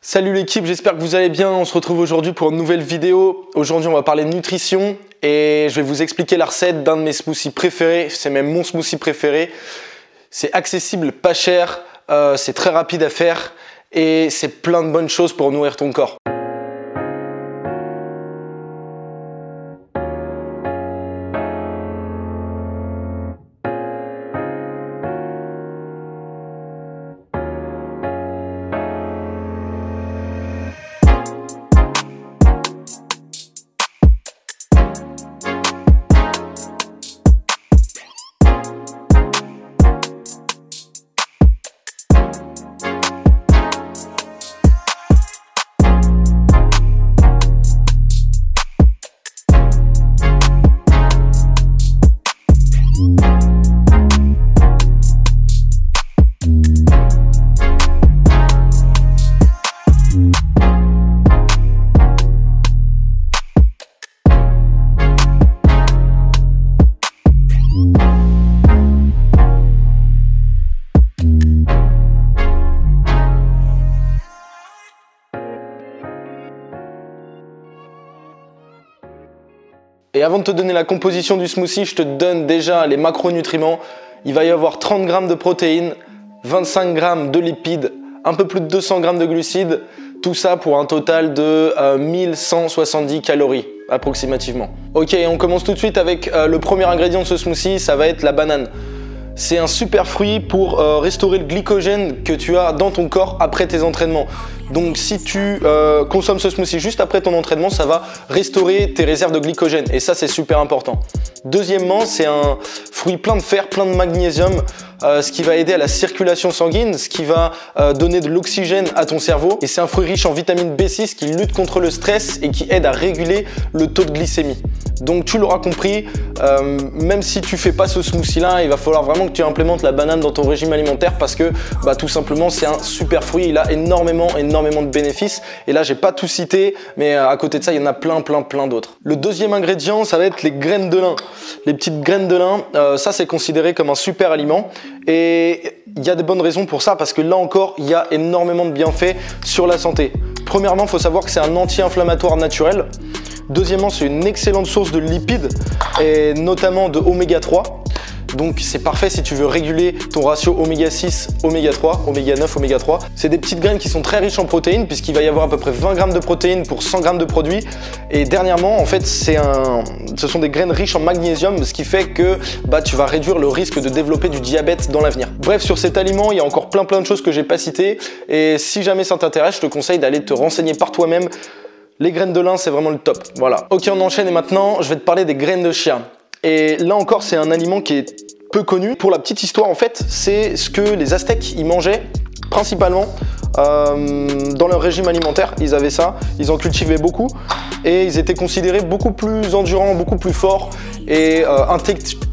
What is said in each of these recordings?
Salut l'équipe, j'espère que vous allez bien. On se retrouve aujourd'hui pour une nouvelle vidéo. Aujourd'hui, on va parler de nutrition et je vais vous expliquer la recette d'un de mes smoothies préférés. C'est même mon smoothie préféré. C'est accessible, pas cher, c'est très rapide à faire et c'est plein de bonnes choses pour nourrir ton corps. Et avant de te donner la composition du smoothie, je te donne déjà les macronutriments. Il va y avoir 30 g de protéines, 25 g de lipides, un peu plus de 200 g de glucides. Tout ça pour un total de 1170 calories approximativement. Ok, on commence tout de suite avec le premier ingrédient de ce smoothie, ça va être la banane. C'est un super fruit pour restaurer le glycogène que tu as dans ton corps après tes entraînements. Donc si tu consommes ce smoothie juste après ton entraînement, ça va restaurer tes réserves de glycogène et ça c'est super important. Deuxièmement, c'est un fruit plein de fer, plein de magnésium, ce qui va aider à la circulation sanguine, ce qui va donner de l'oxygène à ton cerveau. Et c'est un fruit riche en vitamine B6 qui lutte contre le stress et qui aide à réguler le taux de glycémie. Donc tu l'auras compris, même si tu fais pas ce smoothie là, il va falloir vraiment que tu implémentes la banane dans ton régime alimentaire parce que tout simplement c'est un super fruit, il a énormément de bénéfices. Et là j'ai pas tout cité, mais à côté de ça il y en a plein d'autres. Le deuxième ingrédient, ça va être les graines de lin. Les petites graines de lin, ça c'est considéré comme un super aliment et il y a de bonnes raisons pour ça parce que là encore il y a énormément de bienfaits sur la santé. Premièrement, il faut savoir que c'est un anti-inflammatoire naturel. Deuxièmement, c'est une excellente source de lipides et notamment de oméga 3. Donc c'est parfait si tu veux réguler ton ratio oméga 6, oméga 3, oméga 9, oméga 3. C'est des petites graines qui sont très riches en protéines puisqu'il va y avoir à peu près 20 g de protéines pour 100 g de produits. Et dernièrement, en fait, ce sont des graines riches en magnésium, ce qui fait que tu vas réduire le risque de développer du diabète dans l'avenir. Bref, sur cet aliment, il y a encore plein de choses que j'ai pas citées. Et si jamais ça t'intéresse, je te conseille d'aller te renseigner par toi-même. Les graines de lin, c'est vraiment le top. Voilà. Ok, on enchaîne et maintenant, je vais te parler des graines de chia. Et là encore, c'est un aliment qui est peu connu. Pour la petite histoire, en fait, c'est ce que les Aztèques ils mangeaient principalement dans leur régime alimentaire. Ils avaient ça, ils en cultivaient beaucoup et ils étaient considérés beaucoup plus endurants, beaucoup plus forts et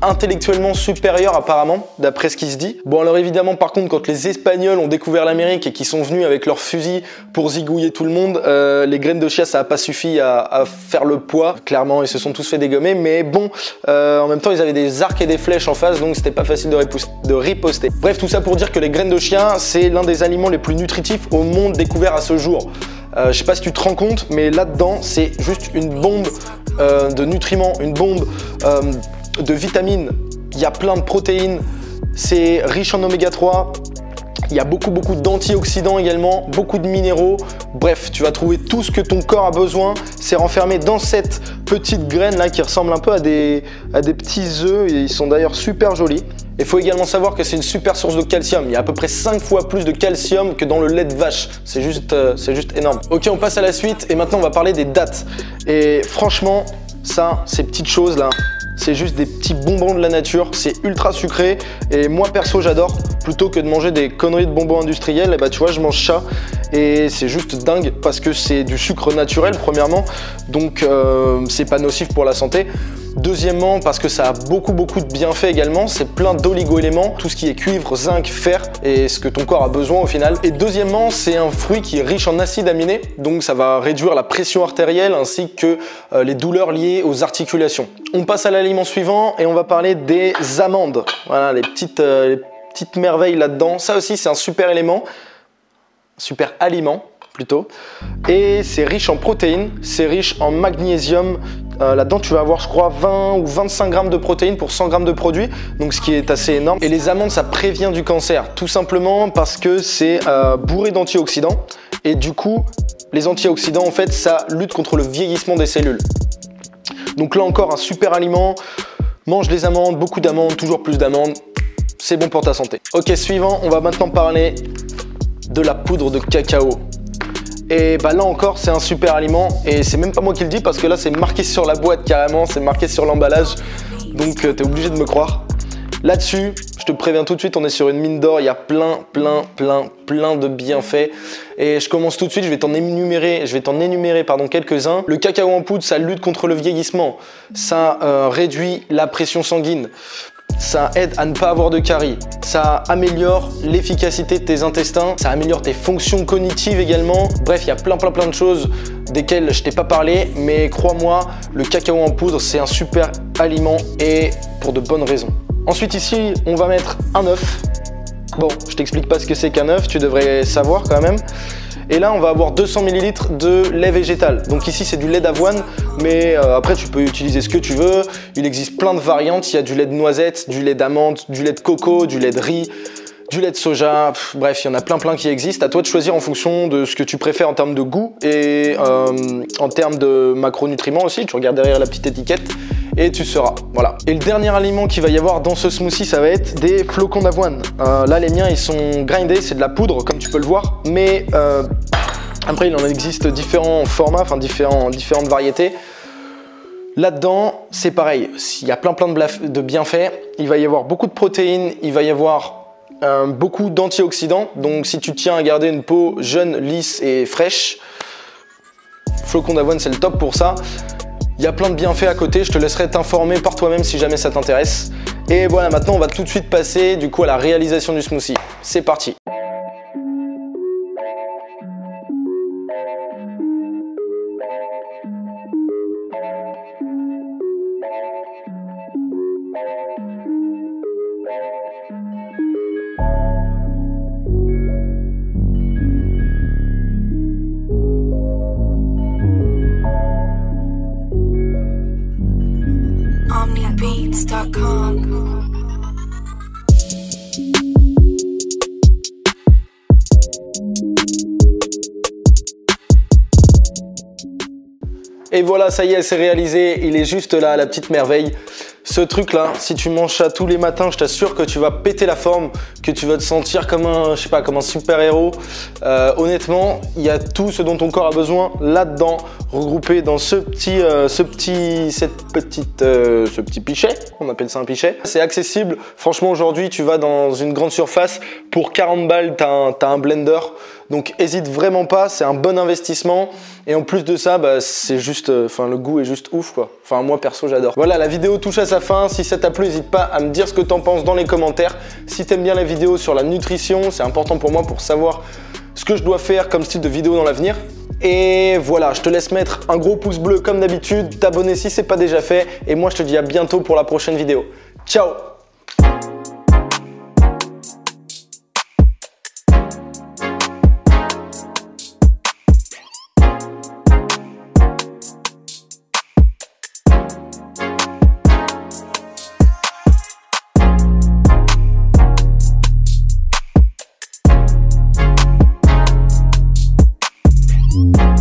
intellectuellement supérieurs apparemment, d'après ce qui se dit. Bon alors évidemment, par contre, quand les Espagnols ont découvert l'Amérique et qu'ils sont venus avec leurs fusils pour zigouiller tout le monde, les graines de chia, ça n'a pas suffi à faire le poids. Clairement, ils se sont tous fait dégommer, mais bon, en même temps, ils avaient des arcs et des flèches en face, donc c'était pas facile de riposter. Bref, tout ça pour dire que les graines de chia, c'est l'un des aliments les plus nutritifs au monde découvert à ce jour. Je sais pas si tu te rends compte, mais là-dedans, c'est juste une bombe de nutriments, une bombe de vitamines. Il y a plein de protéines, c'est riche en oméga 3. Il y a beaucoup d'antioxydants également, beaucoup de minéraux. Bref, tu vas trouver tout ce que ton corps a besoin. C'est renfermé dans cette petite graine là qui ressemble un peu à des petits œufs. Et ils sont d'ailleurs super jolis. Il faut également savoir que c'est une super source de calcium. Il y a à peu près 5 fois plus de calcium que dans le lait de vache. C'est juste énorme. Ok, on passe à la suite et maintenant on va parler des dattes. Et franchement, ça, ces petites choses là, c'est juste des petits bonbons de la nature, c'est ultra sucré et moi perso j'adore. Plutôt que de manger des conneries de bonbons industriels, et tu vois, je mange ça et c'est juste dingue parce que c'est du sucre naturel premièrement, donc c'est pas nocif pour la santé. Deuxièmement, parce que ça a beaucoup de bienfaits également, c'est plein d'oligo-éléments, tout ce qui est cuivre, zinc, fer et ce que ton corps a besoin au final. Et deuxièmement, c'est un fruit qui est riche en acides aminés, donc ça va réduire la pression artérielle ainsi que les douleurs liées aux articulations. On passe à l'aliment suivant et on va parler des amandes. Voilà, les petites merveilles là-dedans. Ça aussi, c'est un super élément, super aliment. plutôt. Et c'est riche en protéines, c'est riche en magnésium. Là-dedans, tu vas avoir, je crois, 20 ou 25 grammes de protéines pour 100 grammes de produit, donc ce qui est assez énorme. Et les amandes, ça prévient du cancer, tout simplement parce que c'est bourré d'antioxydants. Et du coup, les antioxydants, en fait, ça lutte contre le vieillissement des cellules. Donc là encore, un super aliment. Mange les amandes, beaucoup d'amandes, toujours plus d'amandes. C'est bon pour ta santé. Ok, suivant, on va maintenant parler de la poudre de cacao. Et bah là encore, c'est un super aliment et c'est même pas moi qui le dis parce que là, c'est marqué sur la boîte carrément, c'est marqué sur l'emballage. Donc, t'es obligé de me croire. Là-dessus, je te préviens tout de suite, on est sur une mine d'or. Il y a plein de bienfaits. Et je commence tout de suite, je vais t'en énumérer quelques-uns. Le cacao en poudre, ça lutte contre le vieillissement. Ça réduit la pression sanguine. Ça aide à ne pas avoir de caries, ça améliore l'efficacité de tes intestins, ça améliore tes fonctions cognitives également. Bref, il y a plein de choses desquelles je t'ai pas parlé, mais crois-moi, le cacao en poudre, c'est un super aliment et pour de bonnes raisons. Ensuite ici, on va mettre un œuf. Bon, je t'explique pas ce que c'est qu'un œuf, tu devrais savoir quand même. Et là, on va avoir 200 ml de lait végétal. Donc ici, c'est du lait d'avoine, mais après, tu peux utiliser ce que tu veux. Il existe plein de variantes. Il y a du lait de noisette, du lait d'amande, du lait de coco, du lait de riz, du lait de soja. Bref, il y en a plein qui existent. À toi de choisir en fonction de ce que tu préfères en termes de goût et en termes de macronutriments aussi. Tu regardes derrière la petite étiquette et tu sauras. Voilà. Et le dernier aliment qu'il va y avoir dans ce smoothie, ça va être des flocons d'avoine. Là, les miens, ils sont grindés, c'est de la poudre, comme tu peux le voir. Mais après, il en existe différents formats, enfin différentes variétés. Là-dedans, c'est pareil. Il y a plein de bienfaits. Il va y avoir beaucoup de protéines. Il va y avoir beaucoup d'antioxydants. Donc, si tu tiens à garder une peau jeune, lisse et fraîche, flocons d'avoine, c'est le top pour ça. Il y a plein de bienfaits à côté, je te laisserai t'informer par toi-même si jamais ça t'intéresse. Et voilà, maintenant on va tout de suite passer du coup à la réalisation du smoothie. C'est parti. OmniBeats.com. Et voilà, ça y est, c'est réalisé. Il est juste là, la petite merveille. Ce truc-là, si tu manges ça tous les matins, je t'assure que tu vas péter la forme, que tu vas te sentir comme un, je sais pas, comme un super-héros. Honnêtement, il y a tout ce dont ton corps a besoin là-dedans, regroupé dans ce petit pichet. On appelle ça un pichet. C'est accessible. Franchement, aujourd'hui, tu vas dans une grande surface, pour 40 balles, t'as un blender. Donc, hésite vraiment pas, c'est un bon investissement. Et en plus de ça, bah, c'est juste, le goût est juste ouf, quoi. Enfin, moi, perso, j'adore. Voilà, la vidéo touche à sa fin. Si ça t'a plu, n'hésite pas à me dire ce que t'en penses dans les commentaires. Si t'aimes bien la vidéo sur la nutrition, c'est important pour moi pour savoir ce que je dois faire comme style de vidéo dans l'avenir. Et voilà, je te laisse mettre un gros pouce bleu comme d'habitude, t'abonner si c'est pas déjà fait. Et moi, je te dis à bientôt pour la prochaine vidéo. Ciao! Mm-hmm.